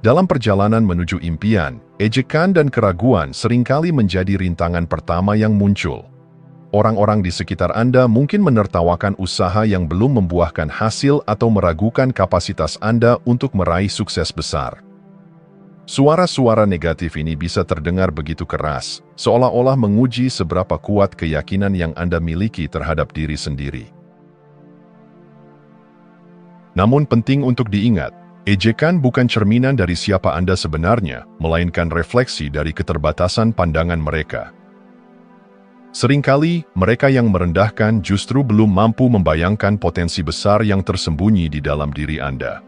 Dalam perjalanan menuju impian, ejekan dan keraguan seringkali menjadi rintangan pertama yang muncul. Orang-orang di sekitar Anda mungkin menertawakan usaha yang belum membuahkan hasil atau meragukan kapasitas Anda untuk meraih sukses besar. Suara-suara negatif ini bisa terdengar begitu keras, seolah-olah menguji seberapa kuat keyakinan yang Anda miliki terhadap diri sendiri. Namun penting untuk diingat, ejekan bukan cerminan dari siapa Anda sebenarnya, melainkan refleksi dari keterbatasan pandangan mereka. Seringkali, mereka yang merendahkan justru belum mampu membayangkan potensi besar yang tersembunyi di dalam diri Anda.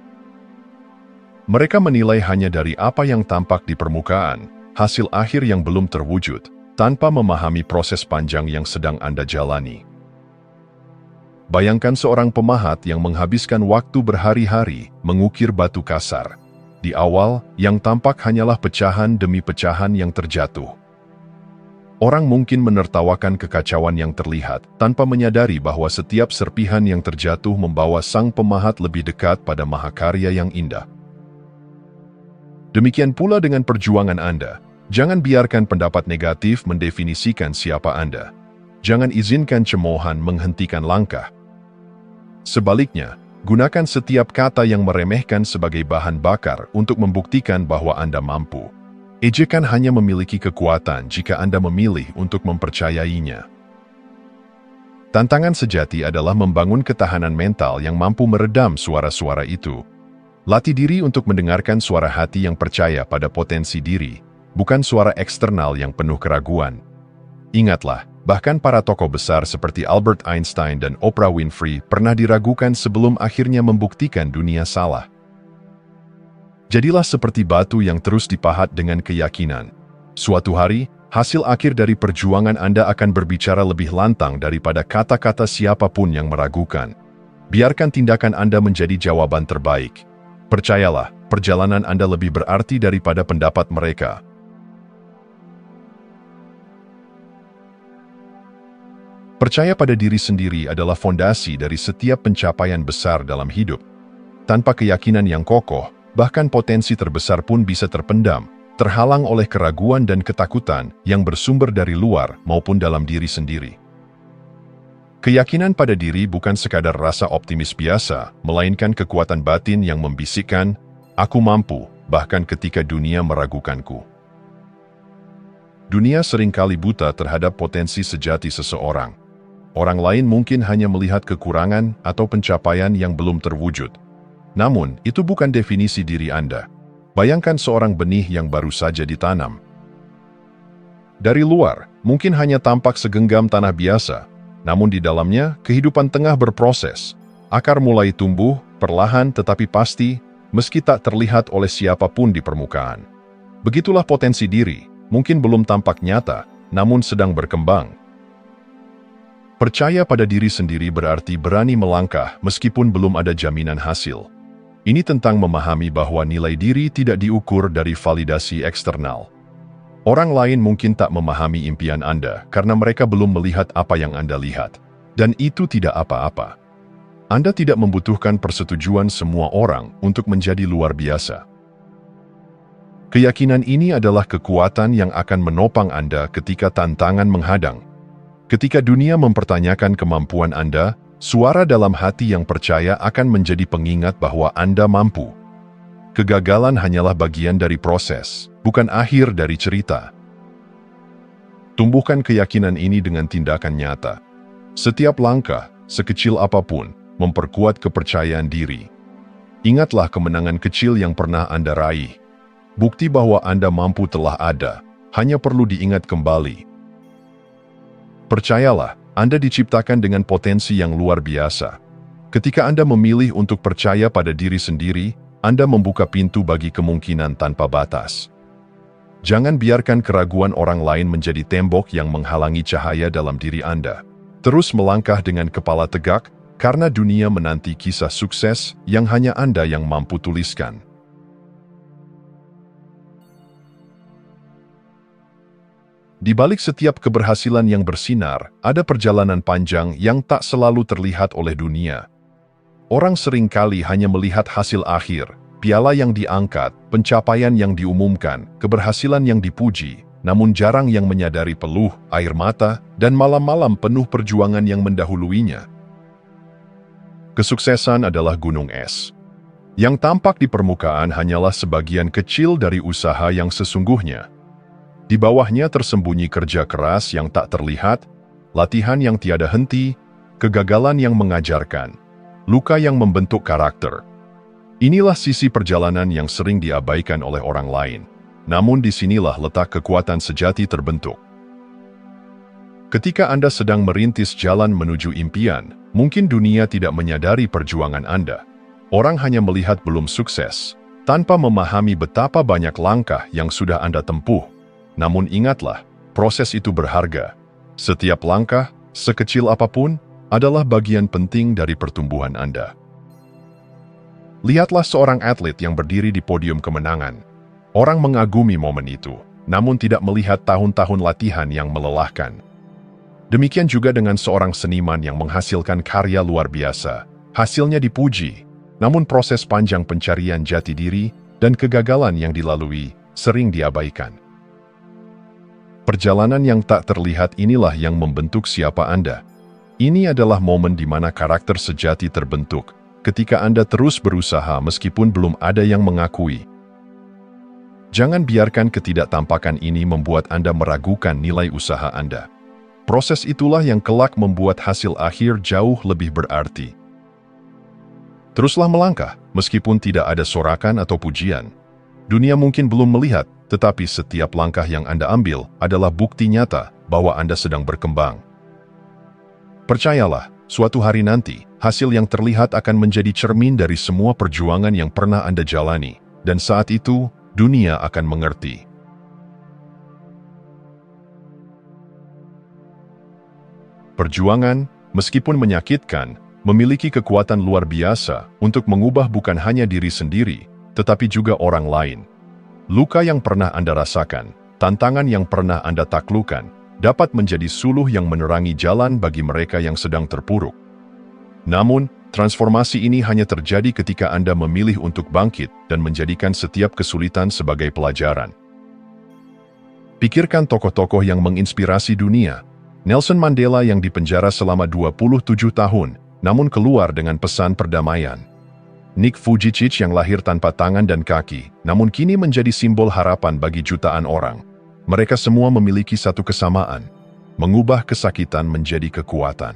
Mereka menilai hanya dari apa yang tampak di permukaan, hasil akhir yang belum terwujud, tanpa memahami proses panjang yang sedang Anda jalani. Bayangkan seorang pemahat yang menghabiskan waktu berhari-hari mengukir batu kasar. Di awal, yang tampak hanyalah pecahan demi pecahan yang terjatuh. Orang mungkin menertawakan kekacauan yang terlihat, tanpa menyadari bahwa setiap serpihan yang terjatuh membawa sang pemahat lebih dekat pada mahakarya yang indah. Demikian pula dengan perjuangan Anda. Jangan biarkan pendapat negatif mendefinisikan siapa Anda. Jangan izinkan cemoohan menghentikan langkah. Sebaliknya, gunakan setiap kata yang meremehkan sebagai bahan bakar untuk membuktikan bahwa Anda mampu. Ejekan hanya memiliki kekuatan jika Anda memilih untuk mempercayainya. Tantangan sejati adalah membangun ketahanan mental yang mampu meredam suara-suara itu. Latih diri untuk mendengarkan suara hati yang percaya pada potensi diri, bukan suara eksternal yang penuh keraguan. Ingatlah, bahkan para tokoh besar seperti Albert Einstein dan Oprah Winfrey pernah diragukan sebelum akhirnya membuktikan dunia salah. Jadilah seperti batu yang terus dipahat dengan keyakinan. Suatu hari, hasil akhir dari perjuangan Anda akan berbicara lebih lantang daripada kata-kata siapapun yang meragukan. Biarkan tindakan Anda menjadi jawaban terbaik. Percayalah, perjalanan Anda lebih berarti daripada pendapat mereka. Percaya pada diri sendiri adalah fondasi dari setiap pencapaian besar dalam hidup. Tanpa keyakinan yang kokoh, bahkan potensi terbesar pun bisa terpendam, terhalang oleh keraguan dan ketakutan yang bersumber dari luar maupun dalam diri sendiri. Keyakinan pada diri bukan sekadar rasa optimis biasa, melainkan kekuatan batin yang membisikkan, "Aku mampu," bahkan ketika dunia meragukanku. Dunia seringkali buta terhadap potensi sejati seseorang. Orang lain mungkin hanya melihat kekurangan atau pencapaian yang belum terwujud. Namun, itu bukan definisi diri Anda. Bayangkan seorang benih yang baru saja ditanam. Dari luar, mungkin hanya tampak segenggam tanah biasa, namun di dalamnya, kehidupan tengah berproses. Akar mulai tumbuh, perlahan tetapi pasti, meski tak terlihat oleh siapapun di permukaan. Begitulah potensi diri, mungkin belum tampak nyata, namun sedang berkembang. Percaya pada diri sendiri berarti berani melangkah meskipun belum ada jaminan hasil. Ini tentang memahami bahwa nilai diri tidak diukur dari validasi eksternal. Orang lain mungkin tak memahami impian Anda karena mereka belum melihat apa yang Anda lihat. Dan itu tidak apa-apa. Anda tidak membutuhkan persetujuan semua orang untuk menjadi luar biasa. Keyakinan ini adalah kekuatan yang akan menopang Anda ketika tantangan menghadang. Ketika dunia mempertanyakan kemampuan Anda, suara dalam hati yang percaya akan menjadi pengingat bahwa Anda mampu. Kegagalan hanyalah bagian dari proses, bukan akhir dari cerita. Tumbuhkan keyakinan ini dengan tindakan nyata. Setiap langkah, sekecil apapun, memperkuat kepercayaan diri. Ingatlah kemenangan kecil yang pernah Anda raih. Bukti bahwa Anda mampu telah ada, hanya perlu diingat kembali. Percayalah, Anda diciptakan dengan potensi yang luar biasa. Ketika Anda memilih untuk percaya pada diri sendiri, Anda membuka pintu bagi kemungkinan tanpa batas. Jangan biarkan keraguan orang lain menjadi tembok yang menghalangi cahaya dalam diri Anda. Terus melangkah dengan kepala tegak, karena dunia menanti kisah sukses yang hanya Anda yang mampu tuliskan. Di balik setiap keberhasilan yang bersinar, ada perjalanan panjang yang tak selalu terlihat oleh dunia. Orang seringkali hanya melihat hasil akhir, piala yang diangkat, pencapaian yang diumumkan, keberhasilan yang dipuji, namun jarang yang menyadari peluh, air mata, dan malam-malam penuh perjuangan yang mendahuluinya. Kesuksesan adalah gunung es. Yang tampak di permukaan hanyalah sebagian kecil dari usaha yang sesungguhnya. Di bawahnya tersembunyi kerja keras yang tak terlihat, latihan yang tiada henti, kegagalan yang mengajarkan, luka yang membentuk karakter. Inilah sisi perjalanan yang sering diabaikan oleh orang lain. Namun disinilah letak kekuatan sejati terbentuk. Ketika Anda sedang merintis jalan menuju impian, mungkin dunia tidak menyadari perjuangan Anda. Orang hanya melihat belum sukses, tanpa memahami betapa banyak langkah yang sudah Anda tempuh. Namun ingatlah, proses itu berharga. Setiap langkah, sekecil apapun, adalah bagian penting dari pertumbuhan Anda. Lihatlah seorang atlet yang berdiri di podium kemenangan. Orang mengagumi momen itu, namun tidak melihat tahun-tahun latihan yang melelahkan. Demikian juga dengan seorang seniman yang menghasilkan karya luar biasa. Hasilnya dipuji, namun proses panjang pencarian jati diri dan kegagalan yang dilalui sering diabaikan. Perjalanan yang tak terlihat inilah yang membentuk siapa Anda. Ini adalah momen di mana karakter sejati terbentuk, ketika Anda terus berusaha meskipun belum ada yang mengakui. Jangan biarkan ketidaktampakan ini membuat Anda meragukan nilai usaha Anda. Proses itulah yang kelak membuat hasil akhir jauh lebih berarti. Teruslah melangkah, meskipun tidak ada sorakan atau pujian. Dunia mungkin belum melihat, tetapi setiap langkah yang Anda ambil adalah bukti nyata bahwa Anda sedang berkembang. Percayalah, suatu hari nanti, hasil yang terlihat akan menjadi cermin dari semua perjuangan yang pernah Anda jalani, dan saat itu, dunia akan mengerti. Perjuangan, meskipun menyakitkan, memiliki kekuatan luar biasa untuk mengubah bukan hanya diri sendiri, tetapi juga orang lain. Luka yang pernah Anda rasakan, tantangan yang pernah Anda taklukkan, dapat menjadi suluh yang menerangi jalan bagi mereka yang sedang terpuruk. Namun, transformasi ini hanya terjadi ketika Anda memilih untuk bangkit dan menjadikan setiap kesulitan sebagai pelajaran. Pikirkan tokoh-tokoh yang menginspirasi dunia. Nelson Mandela yang dipenjara selama 27 tahun, namun keluar dengan pesan perdamaian. Nick Vujicic yang lahir tanpa tangan dan kaki, namun kini menjadi simbol harapan bagi jutaan orang. Mereka semua memiliki satu kesamaan, mengubah kesakitan menjadi kekuatan.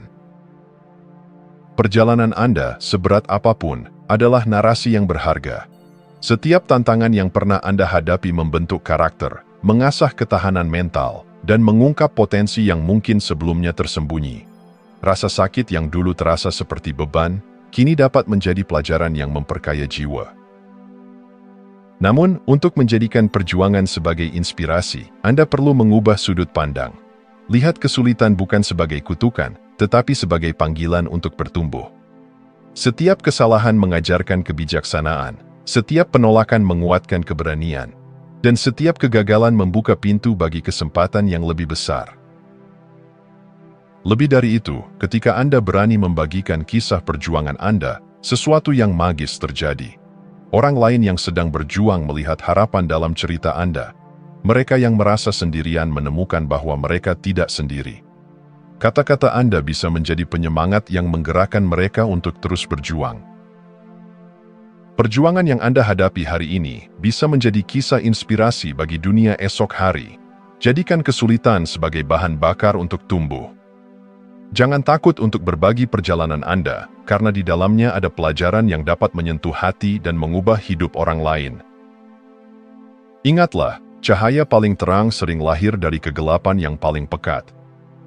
Perjalanan Anda, seberat apapun, adalah narasi yang berharga. Setiap tantangan yang pernah Anda hadapi membentuk karakter, mengasah ketahanan mental, dan mengungkap potensi yang mungkin sebelumnya tersembunyi. Rasa sakit yang dulu terasa seperti beban, kini dapat menjadi pelajaran yang memperkaya jiwa. Namun, untuk menjadikan perjuangan sebagai inspirasi, Anda perlu mengubah sudut pandang. Lihat kesulitan bukan sebagai kutukan, tetapi sebagai panggilan untuk bertumbuh. Setiap kesalahan mengajarkan kebijaksanaan, setiap penolakan menguatkan keberanian, dan setiap kegagalan membuka pintu bagi kesempatan yang lebih besar. Lebih dari itu, ketika Anda berani membagikan kisah perjuangan Anda, sesuatu yang magis terjadi. Orang lain yang sedang berjuang melihat harapan dalam cerita Anda. Mereka yang merasa sendirian menemukan bahwa mereka tidak sendiri. Kata-kata Anda bisa menjadi penyemangat yang menggerakkan mereka untuk terus berjuang. Perjuangan yang Anda hadapi hari ini bisa menjadi kisah inspirasi bagi dunia esok hari. Jadikan kesulitan sebagai bahan bakar untuk tumbuh. Jangan takut untuk berbagi perjalanan Anda, karena di dalamnya ada pelajaran yang dapat menyentuh hati dan mengubah hidup orang lain. Ingatlah, cahaya paling terang sering lahir dari kegelapan yang paling pekat.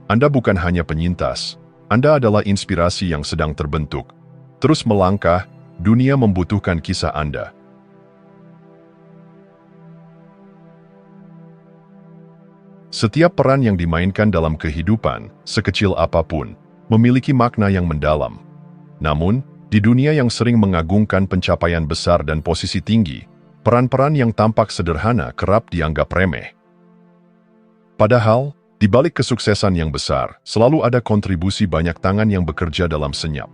Anda bukan hanya penyintas, Anda adalah inspirasi yang sedang terbentuk. Terus melangkah, dunia membutuhkan kisah Anda. Setiap peran yang dimainkan dalam kehidupan, sekecil apapun, memiliki makna yang mendalam. Namun, di dunia yang sering mengagungkan pencapaian besar dan posisi tinggi, peran-peran yang tampak sederhana kerap dianggap remeh. Padahal, di balik kesuksesan yang besar, selalu ada kontribusi banyak tangan yang bekerja dalam senyap.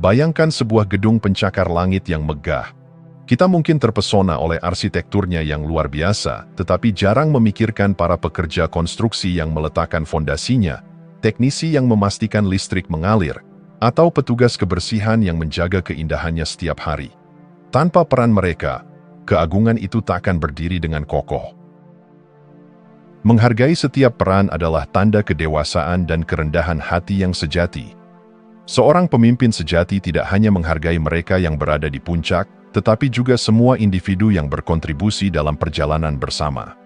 Bayangkan sebuah gedung pencakar langit yang megah. Kita mungkin terpesona oleh arsitekturnya yang luar biasa, tetapi jarang memikirkan para pekerja konstruksi yang meletakkan fondasinya, teknisi yang memastikan listrik mengalir, atau petugas kebersihan yang menjaga keindahannya setiap hari. Tanpa peran mereka, keagungan itu tak akan berdiri dengan kokoh. Menghargai setiap peran adalah tanda kedewasaan dan kerendahan hati yang sejati. Seorang pemimpin sejati tidak hanya menghargai mereka yang berada di puncak, tetapi juga semua individu yang berkontribusi dalam perjalanan bersama.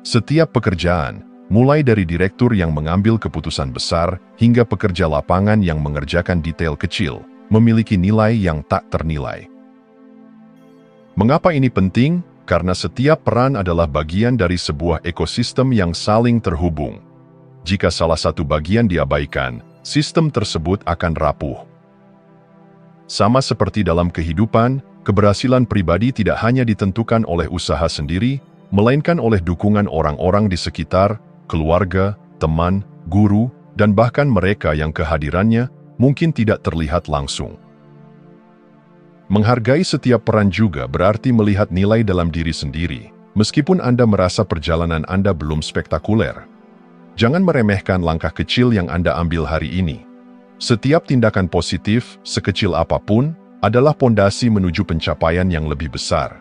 Setiap pekerjaan, mulai dari direktur yang mengambil keputusan besar, hingga pekerja lapangan yang mengerjakan detail kecil, memiliki nilai yang tak ternilai. Mengapa ini penting? Karena setiap peran adalah bagian dari sebuah ekosistem yang saling terhubung. Jika salah satu bagian diabaikan, sistem tersebut akan rapuh. Sama seperti dalam kehidupan, keberhasilan pribadi tidak hanya ditentukan oleh usaha sendiri, melainkan oleh dukungan orang-orang di sekitar, keluarga, teman, guru, dan bahkan mereka yang kehadirannya mungkin tidak terlihat langsung. Menghargai setiap peran juga berarti melihat nilai dalam diri sendiri, meskipun Anda merasa perjalanan Anda belum spektakuler. Jangan meremehkan langkah kecil yang Anda ambil hari ini. Setiap tindakan positif, sekecil apapun, adalah pondasi menuju pencapaian yang lebih besar.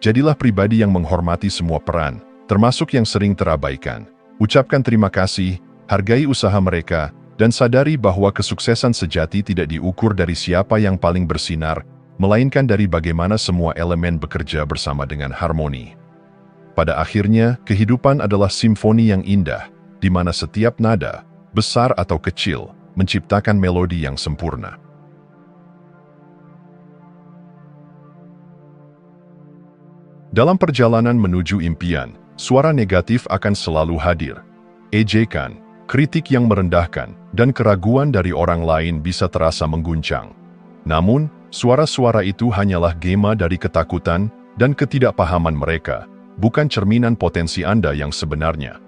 Jadilah pribadi yang menghormati semua peran, termasuk yang sering terabaikan. Ucapkan terima kasih, hargai usaha mereka, dan sadari bahwa kesuksesan sejati tidak diukur dari siapa yang paling bersinar, melainkan dari bagaimana semua elemen bekerja bersama dengan harmoni. Pada akhirnya, kehidupan adalah simfoni yang indah, di mana setiap nada, besar atau kecil, menciptakan melodi yang sempurna. Dalam perjalanan menuju impian, suara negatif akan selalu hadir. Ejekan, kritik yang merendahkan, dan keraguan dari orang lain bisa terasa mengguncang. Namun, suara-suara itu hanyalah gema dari ketakutan dan ketidakpahaman mereka, bukan cerminan potensi Anda yang sebenarnya.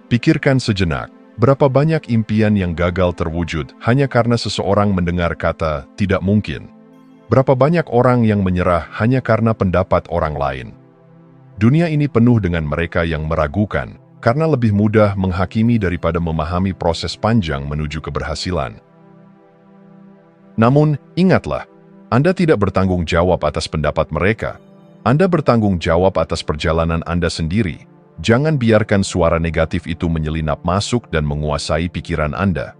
Pikirkan sejenak, berapa banyak impian yang gagal terwujud hanya karena seseorang mendengar kata "tidak mungkin"? Berapa banyak orang yang menyerah hanya karena pendapat orang lain? Dunia ini penuh dengan mereka yang meragukan, karena lebih mudah menghakimi daripada memahami proses panjang menuju keberhasilan. Namun, ingatlah, Anda tidak bertanggung jawab atas pendapat mereka. Anda bertanggung jawab atas perjalanan Anda sendiri. Jangan biarkan suara negatif itu menyelinap masuk dan menguasai pikiran Anda.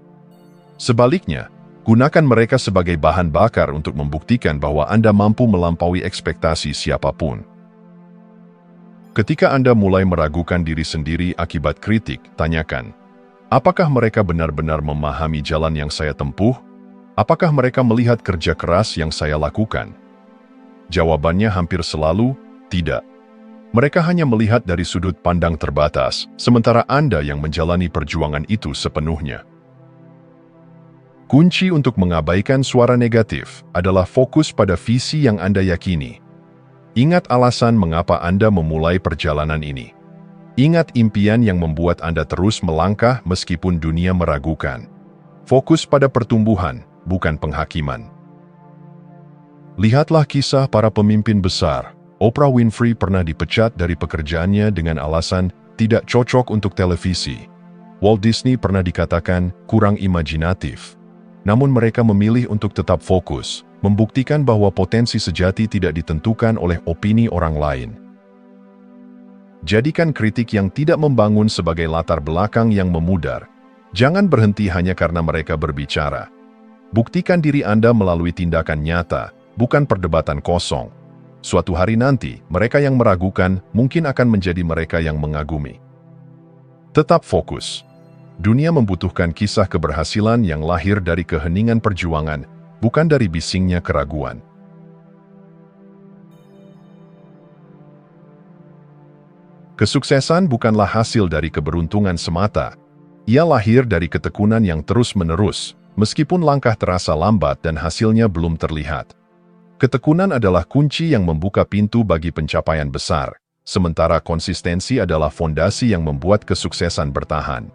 Sebaliknya, gunakan mereka sebagai bahan bakar untuk membuktikan bahwa Anda mampu melampaui ekspektasi siapapun. Ketika Anda mulai meragukan diri sendiri akibat kritik, tanyakan, apakah mereka benar-benar memahami jalan yang saya tempuh? Apakah mereka melihat kerja keras yang saya lakukan? Jawabannya hampir selalu, tidak. Mereka hanya melihat dari sudut pandang terbatas, sementara Anda yang menjalani perjuangan itu sepenuhnya. Kunci untuk mengabaikan suara negatif adalah fokus pada visi yang Anda yakini. Ingat alasan mengapa Anda memulai perjalanan ini. Ingat impian yang membuat Anda terus melangkah meskipun dunia meragukan. Fokus pada pertumbuhan, bukan penghakiman. Lihatlah kisah para pemimpin besar. Oprah Winfrey pernah dipecat dari pekerjaannya dengan alasan tidak cocok untuk televisi. Walt Disney pernah dikatakan kurang imajinatif. Namun mereka memilih untuk tetap fokus, membuktikan bahwa potensi sejati tidak ditentukan oleh opini orang lain. Jadikan kritik yang tidak membangun sebagai latar belakang yang memudar. Jangan berhenti hanya karena mereka berbicara. Buktikan diri Anda melalui tindakan nyata, bukan perdebatan kosong. Suatu hari nanti, mereka yang meragukan mungkin akan menjadi mereka yang mengagumi. Tetap fokus. Dunia membutuhkan kisah keberhasilan yang lahir dari keheningan perjuangan, bukan dari bisingnya keraguan. Kesuksesan bukanlah hasil dari keberuntungan semata. Ia lahir dari ketekunan yang terus-menerus, meskipun langkah terasa lambat dan hasilnya belum terlihat. Ketekunan adalah kunci yang membuka pintu bagi pencapaian besar, sementara konsistensi adalah fondasi yang membuat kesuksesan bertahan.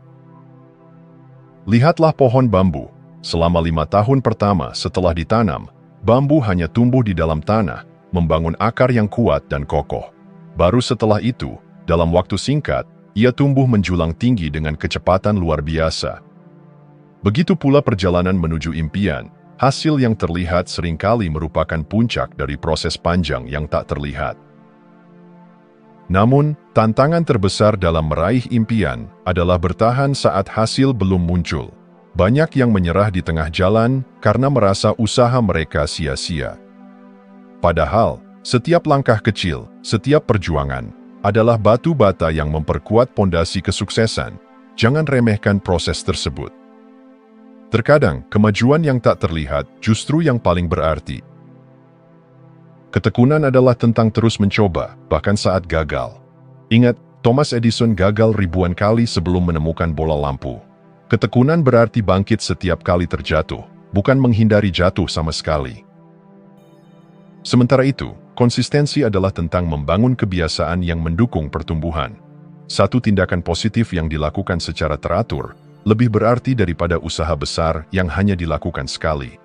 Lihatlah pohon bambu. Selama 5 tahun pertama setelah ditanam, bambu hanya tumbuh di dalam tanah, membangun akar yang kuat dan kokoh. Baru setelah itu, dalam waktu singkat, ia tumbuh menjulang tinggi dengan kecepatan luar biasa. Begitu pula perjalanan menuju impian, hasil yang terlihat seringkali merupakan puncak dari proses panjang yang tak terlihat. Namun, tantangan terbesar dalam meraih impian adalah bertahan saat hasil belum muncul. Banyak yang menyerah di tengah jalan karena merasa usaha mereka sia-sia. Padahal, setiap langkah kecil, setiap perjuangan, adalah batu bata yang memperkuat pondasi kesuksesan. Jangan remehkan proses tersebut. Terkadang, kemajuan yang tak terlihat justru yang paling berarti. Ketekunan adalah tentang terus mencoba, bahkan saat gagal. Ingat, Thomas Edison gagal ribuan kali sebelum menemukan bola lampu. Ketekunan berarti bangkit setiap kali terjatuh, bukan menghindari jatuh sama sekali. Sementara itu, konsistensi adalah tentang membangun kebiasaan yang mendukung pertumbuhan. Satu tindakan positif yang dilakukan secara teratur lebih berarti daripada usaha besar yang hanya dilakukan sekali.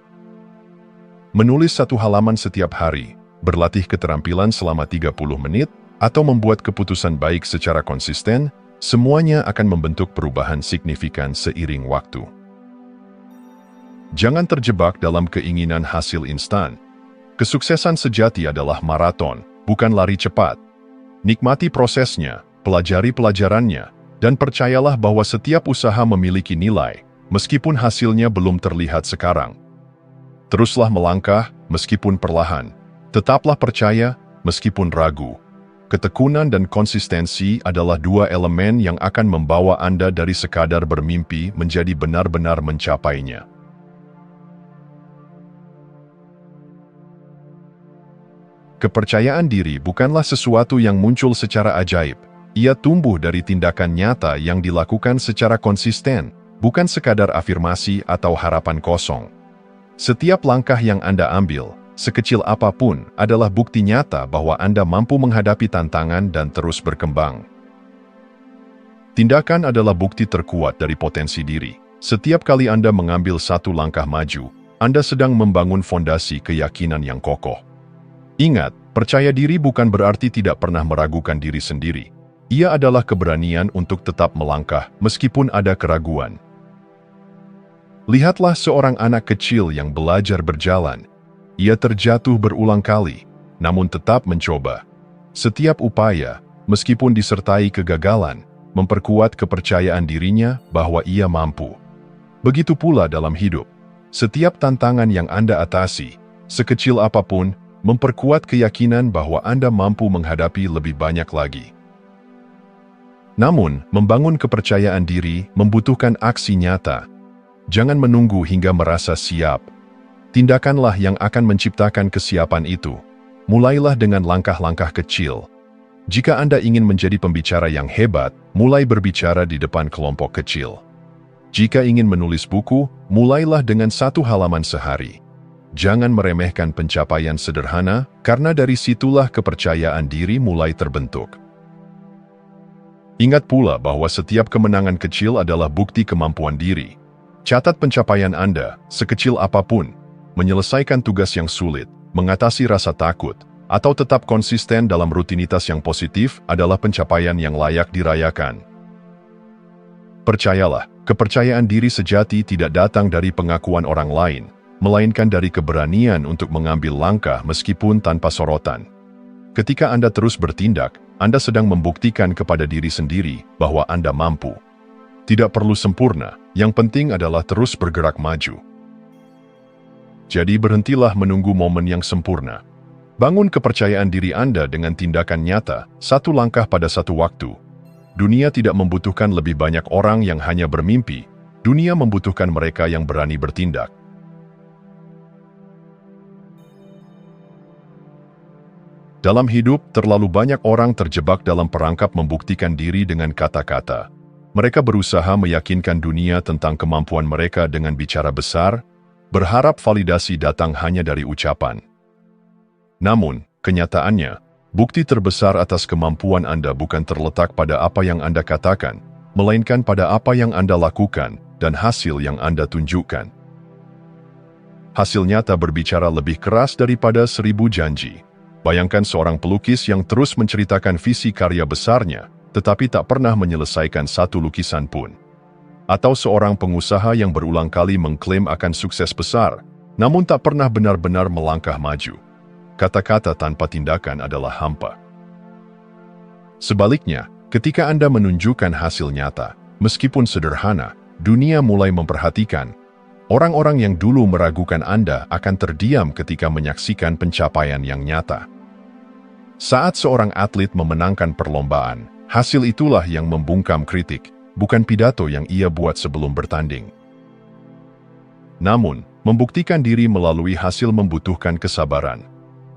Menulis 1 halaman setiap hari, berlatih keterampilan selama 30 menit, atau membuat keputusan baik secara konsisten, semuanya akan membentuk perubahan signifikan seiring waktu. Jangan terjebak dalam keinginan hasil instan. Kesuksesan sejati adalah maraton, bukan lari cepat. Nikmati prosesnya, pelajari pelajarannya, dan percayalah bahwa setiap usaha memiliki nilai, meskipun hasilnya belum terlihat sekarang. Teruslah melangkah, meskipun perlahan. Tetaplah percaya, meskipun ragu. Ketekunan dan konsistensi adalah 2 elemen yang akan membawa Anda dari sekadar bermimpi menjadi benar-benar mencapainya. Kepercayaan diri bukanlah sesuatu yang muncul secara ajaib. Ia tumbuh dari tindakan nyata yang dilakukan secara konsisten, bukan sekadar afirmasi atau harapan kosong. Setiap langkah yang Anda ambil, sekecil apapun, adalah bukti nyata bahwa Anda mampu menghadapi tantangan dan terus berkembang. Tindakan adalah bukti terkuat dari potensi diri. Setiap kali Anda mengambil 1 langkah maju, Anda sedang membangun fondasi keyakinan yang kokoh. Ingat, percaya diri bukan berarti tidak pernah meragukan diri sendiri. Ia adalah keberanian untuk tetap melangkah meskipun ada keraguan. Lihatlah seorang anak kecil yang belajar berjalan. Ia terjatuh berulang kali, namun tetap mencoba. Setiap upaya, meskipun disertai kegagalan, memperkuat kepercayaan dirinya bahwa ia mampu. Begitu pula dalam hidup. Setiap tantangan yang Anda atasi, sekecil apapun, memperkuat keyakinan bahwa Anda mampu menghadapi lebih banyak lagi. Namun, membangun kepercayaan diri membutuhkan aksi nyata. Jangan menunggu hingga merasa siap. Tindakanlah yang akan menciptakan kesiapan itu. Mulailah dengan langkah-langkah kecil. Jika Anda ingin menjadi pembicara yang hebat, mulai berbicara di depan kelompok kecil. Jika ingin menulis buku, mulailah dengan 1 halaman sehari. Jangan meremehkan pencapaian sederhana, karena dari situlah kepercayaan diri mulai terbentuk. Ingat pula bahwa setiap kemenangan kecil adalah bukti kemampuan diri. Catat pencapaian Anda, sekecil apapun. Menyelesaikan tugas yang sulit, mengatasi rasa takut, atau tetap konsisten dalam rutinitas yang positif adalah pencapaian yang layak dirayakan. Percayalah, kepercayaan diri sejati tidak datang dari pengakuan orang lain, melainkan dari keberanian untuk mengambil langkah meskipun tanpa sorotan. Ketika Anda terus bertindak, Anda sedang membuktikan kepada diri sendiri bahwa Anda mampu. Tidak perlu sempurna, yang penting adalah terus bergerak maju. Jadi berhentilah menunggu momen yang sempurna. Bangun kepercayaan diri Anda dengan tindakan nyata, 1 langkah pada 1 waktu. Dunia tidak membutuhkan lebih banyak orang yang hanya bermimpi. Dunia membutuhkan mereka yang berani bertindak. Dalam hidup, terlalu banyak orang terjebak dalam perangkap membuktikan diri dengan kata-kata. Mereka berusaha meyakinkan dunia tentang kemampuan mereka dengan bicara besar, berharap validasi datang hanya dari ucapan. Namun, kenyataannya, bukti terbesar atas kemampuan Anda bukan terletak pada apa yang Anda katakan, melainkan pada apa yang Anda lakukan dan hasil yang Anda tunjukkan. Hasil nyata berbicara lebih keras daripada 1000 janji. Bayangkan seorang pelukis yang terus menceritakan visi karya besarnya, tetapi tak pernah menyelesaikan satu lukisan pun. Atau seorang pengusaha yang berulang kali mengklaim akan sukses besar, namun tak pernah benar-benar melangkah maju. Kata-kata tanpa tindakan adalah hampa. Sebaliknya, ketika Anda menunjukkan hasil nyata, meskipun sederhana, dunia mulai memperhatikan. Orang-orang yang dulu meragukan Anda akan terdiam ketika menyaksikan pencapaian yang nyata. Saat seorang atlet memenangkan perlombaan, hasil itulah yang membungkam kritik, bukan pidato yang ia buat sebelum bertanding. Namun, membuktikan diri melalui hasil membutuhkan kesabaran.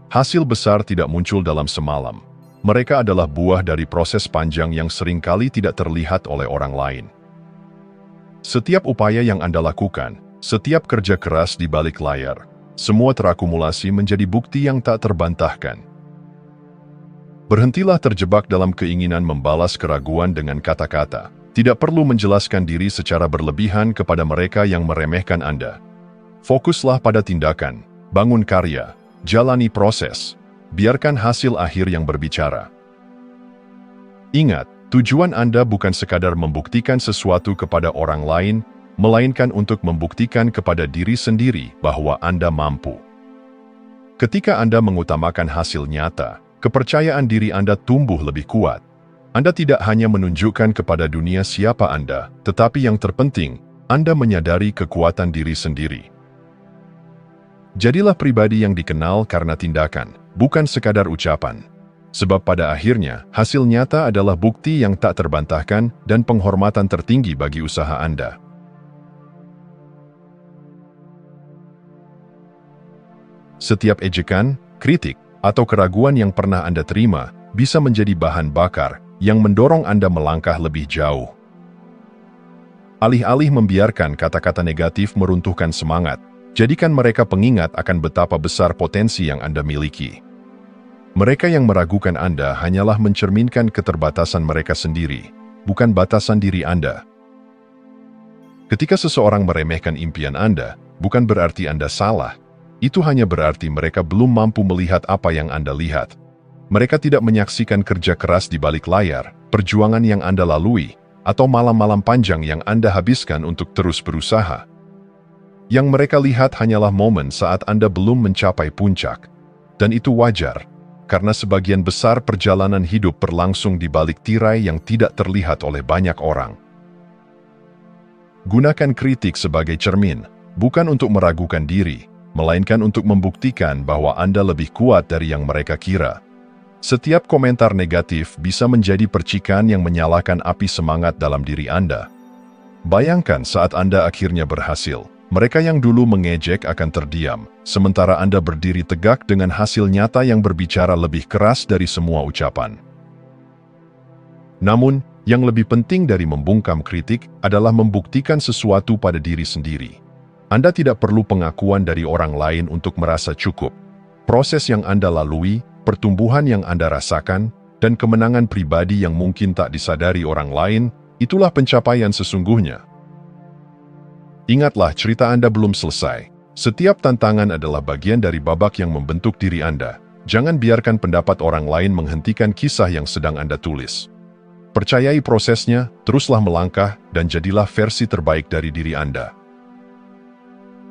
Hasil besar tidak muncul dalam semalam. Mereka adalah buah dari proses panjang yang seringkali tidak terlihat oleh orang lain. Setiap upaya yang Anda lakukan, setiap kerja keras di balik layar, semua terakumulasi menjadi bukti yang tak terbantahkan. Berhentilah terjebak dalam keinginan membalas keraguan dengan kata-kata. Tidak perlu menjelaskan diri secara berlebihan kepada mereka yang meremehkan Anda. Fokuslah pada tindakan, bangun karya, jalani proses, biarkan hasil akhir yang berbicara. Ingat, tujuan Anda bukan sekadar membuktikan sesuatu kepada orang lain, melainkan untuk membuktikan kepada diri sendiri bahwa Anda mampu. Ketika Anda mengutamakan hasil nyata, kepercayaan diri Anda tumbuh lebih kuat. Anda tidak hanya menunjukkan kepada dunia siapa Anda, tetapi yang terpenting, Anda menyadari kekuatan diri sendiri. Jadilah pribadi yang dikenal karena tindakan, bukan sekadar ucapan. Sebab pada akhirnya, hasil nyata adalah bukti yang tak terbantahkan dan penghormatan tertinggi bagi usaha Anda. Setiap ejekan, kritik, atau keraguan yang pernah Anda terima bisa menjadi bahan bakar yang mendorong Anda melangkah lebih jauh. Alih-alih membiarkan kata-kata negatif meruntuhkan semangat, jadikan mereka pengingat akan betapa besar potensi yang Anda miliki. Mereka yang meragukan Anda hanyalah mencerminkan keterbatasan mereka sendiri, bukan batasan diri Anda. Ketika seseorang meremehkan impian Anda, bukan berarti Anda salah. Itu hanya berarti mereka belum mampu melihat apa yang Anda lihat. Mereka tidak menyaksikan kerja keras di balik layar, perjuangan yang Anda lalui, atau malam-malam panjang yang Anda habiskan untuk terus berusaha. Yang mereka lihat hanyalah momen saat Anda belum mencapai puncak. Dan itu wajar, karena sebagian besar perjalanan hidup berlangsung di balik tirai yang tidak terlihat oleh banyak orang. Gunakan kritik sebagai cermin, bukan untuk meragukan diri, melainkan untuk membuktikan bahwa Anda lebih kuat dari yang mereka kira. Setiap komentar negatif bisa menjadi percikan yang menyalakan api semangat dalam diri Anda. Bayangkan saat Anda akhirnya berhasil, mereka yang dulu mengejek akan terdiam, sementara Anda berdiri tegak dengan hasil nyata yang berbicara lebih keras dari semua ucapan. Namun, yang lebih penting dari membungkam kritik adalah membuktikan sesuatu pada diri sendiri. Anda tidak perlu pengakuan dari orang lain untuk merasa cukup. Proses yang Anda lalui, pertumbuhan yang Anda rasakan, dan kemenangan pribadi yang mungkin tak disadari orang lain, itulah pencapaian sesungguhnya. Ingatlah, cerita Anda belum selesai. Setiap tantangan adalah bagian dari babak yang membentuk diri Anda. Jangan biarkan pendapat orang lain menghentikan kisah yang sedang Anda tulis. Percayai prosesnya, teruslah melangkah, dan jadilah versi terbaik dari diri Anda.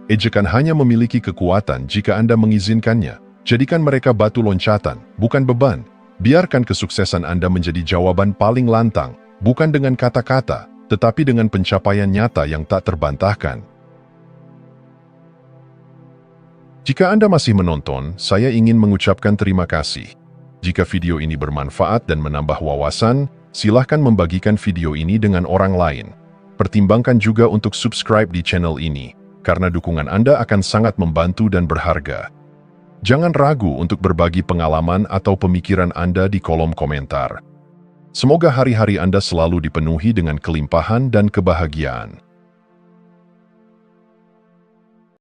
Ejekan hanya memiliki kekuatan jika Anda mengizinkannya. Jadikan mereka batu loncatan, bukan beban. Biarkan kesuksesan Anda menjadi jawaban paling lantang, bukan dengan kata-kata, tetapi dengan pencapaian nyata yang tak terbantahkan. Jika Anda masih menonton, saya ingin mengucapkan terima kasih. Jika video ini bermanfaat dan menambah wawasan, silahkan membagikan video ini dengan orang lain. Pertimbangkan juga untuk subscribe di channel ini, karena dukungan Anda akan sangat membantu dan berharga. Jangan ragu untuk berbagi pengalaman atau pemikiran Anda di kolom komentar. Semoga hari-hari Anda selalu dipenuhi dengan kelimpahan dan kebahagiaan.